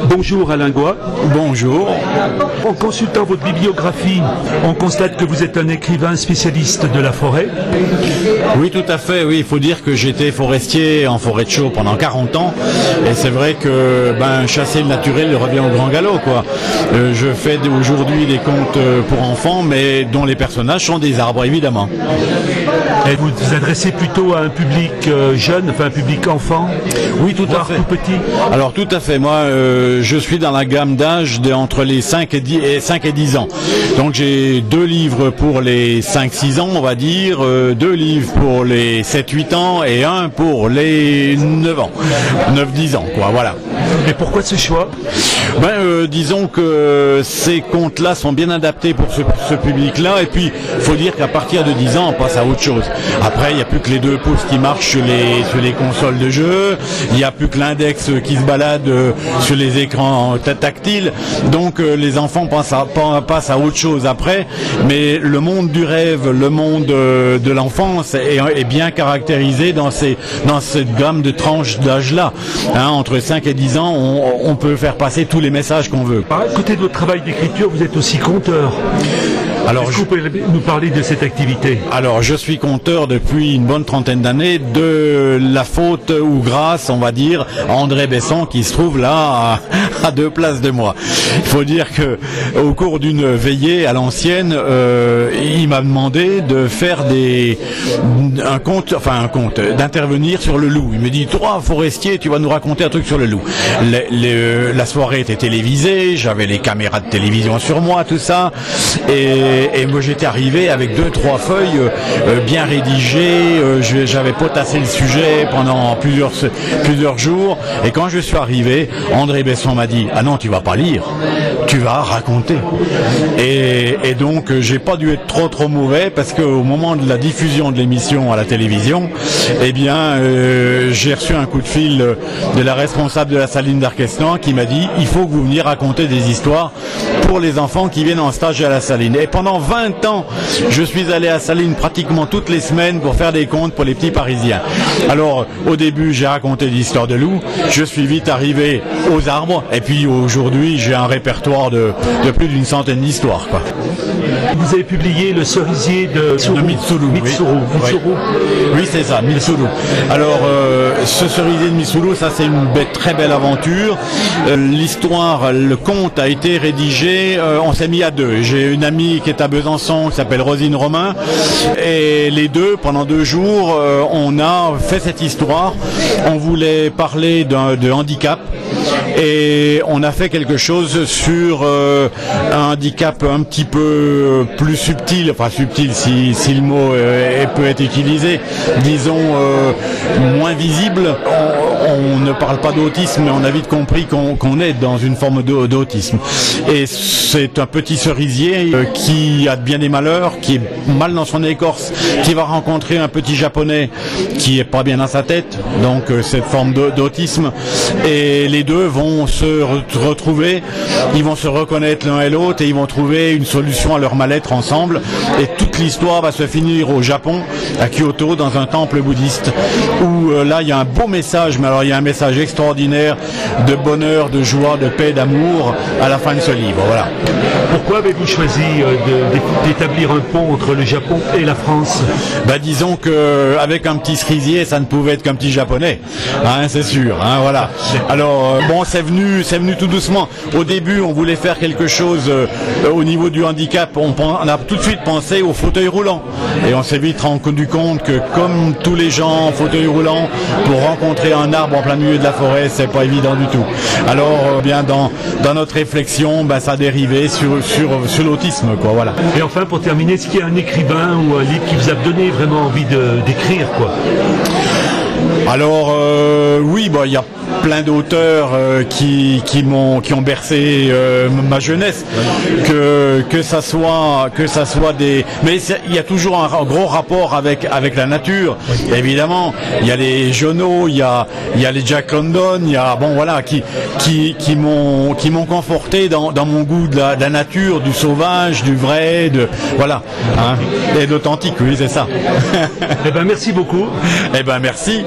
Bonjour Alain Goy. Bonjour. En consultant votre bibliographie, on constate que vous êtes un écrivain spécialiste de la forêt. Oui, tout à fait. Oui, il faut dire que j'étais forestier en forêt de chaux pendant 40 ans. Et c'est vrai que chasser le naturel revient au grand galop, quoi. Je fais aujourd'hui des contes pour enfants, mais dont les personnages sont des arbres, évidemment. Et vous vous adressez plutôt à un public jeune, enfin un public enfant? Oui, tout à fait. Tout petit? Alors tout à fait. Moi, je suis dans la gamme d'âge entre les 5 et 10 ans. Donc j'ai 2 livres pour les 5-6 ans, on va dire, 2 livres pour les 7-8 ans et 1 pour les 9 ans. 9-10 ans, quoi, voilà. Et pourquoi ce choix? Disons que ces contes-là sont bien adaptés pour ce public-là, et puis il faut dire qu'à partir de 10 ans, on passe à autre chose. Après, il n'y a plus que les 2 pouces qui marchent sur les consoles de jeu, il n'y a plus que l'index qui se balade sur les écrans tactiles, donc les enfants passent à autre chose après, mais le monde du rêve, le monde de l'enfance est bien caractérisé dans cette gamme de tranches d'âge-là. Entre 5 et 10 ans, on peut faire passer tous les messages qu'on veut. À côté de votre travail d'écriture, vous êtes aussi conteur. Alors, est-ce que vous pouvez nous parler de cette activité? Alors, je suis conteur depuis une bonne trentaine d'années, de la faute ou grâce, on va dire, à André Besson, qui se trouve là à 2 places de moi. Il faut dire que au cours d'une veillée à l'ancienne, il m'a demandé de faire un conte, d'intervenir sur le loup. Il me dit, toi, forestier, tu vas nous raconter un truc sur le loup. La soirée était télévisée, j'avais les caméras de télévision sur moi, tout ça, et moi j'étais arrivé avec 2-3 feuilles bien rédigées, j'avais potassé le sujet pendant plusieurs jours, et quand je suis arrivé, André Besson m'a dit, ah non, tu vas pas lire, tu vas raconter. Et donc j'ai pas dû être trop mauvais, parce qu'au moment de la diffusion de l'émission à la télévision, j'ai reçu un coup de fil de la responsable de la saline d'Arquestan qui m'a dit, il faut que vous veniez raconter des histoires pour les enfants qui viennent en stage à la saline. Et pendant 20 ans, je suis allé à Saline pratiquement toutes les semaines pour faire des contes pour les petits Parisiens. Alors, au début, j'ai raconté des histoires de loups, je suis vite arrivé aux arbres, et puis aujourd'hui, j'ai un répertoire de plus d'une centaine d'histoires, quoi. Vous avez publié Le cerisier de Mitsuru. Oui, c'est ça, Mitsuru. Alors, ce cerisier de Mitsuru, ça c'est une très belle aventure. L'histoire, le conte a été rédigé, on s'est mis à 2. J'ai une amie qui est à Besançon, qui s'appelle Rosine Romain, et les 2, pendant 2 jours, on a fait cette histoire. On voulait parler de handicap, et on a fait quelque chose sur un handicap un petit peu plus subtil, enfin subtil si le mot peut être utilisé, disons moins visible. On ne parle pas d'autisme, mais on a vite compris qu'on est dans une forme d'autisme. Et c'est un petit cerisier qui a bien des malheurs, qui est mal dans son écorce, qui va rencontrer un petit japonais qui est pas bien dans sa tête, donc cette forme d'autisme, et les 2 vont se retrouver, ils vont se reconnaître l'un et l'autre, et ils vont trouver une solution à leur mal-être ensemble, et toute l'histoire va se finir au Japon, à Kyoto, dans un temple bouddhiste, où là il y a un beau message, mais alors il y a un message extraordinaire de bonheur, de joie, de paix, d'amour à la fin de ce livre, voilà. Pourquoi avez-vous choisi d'établir un pont entre le Japon et la France? Disons que avec un petit cerisier, ça ne pouvait être qu'un petit japonais, c'est sûr, voilà. Alors c'est venu tout doucement. Au début, on voulait faire quelque chose au niveau du handicap. On a tout de suite pensé au fauteuil roulant, et on s'est vite rendu compte que comme tous les gens en fauteuil roulant, pour rencontrer un arbre en plein milieu de la forêt, c'est pas évident du tout. Alors dans notre réflexion, ça a dérivé sur l'autisme, quoi, voilà. Et enfin, pour terminer, est-ce qu'il y a un écrivain ou un livre qui vous a donné vraiment envie d'écrire, quoi? Alors oui, il y a plein d'auteurs qui ont bercé ma jeunesse, que ça soit des, mais il y a toujours un gros rapport avec la nature. Oui. Évidemment, il y a les Jono, il y a les Jack London, il y a qui m'ont conforté dans mon goût de la nature, du sauvage, du vrai, et d'authentique. Oui, c'est ça. Merci beaucoup. Merci.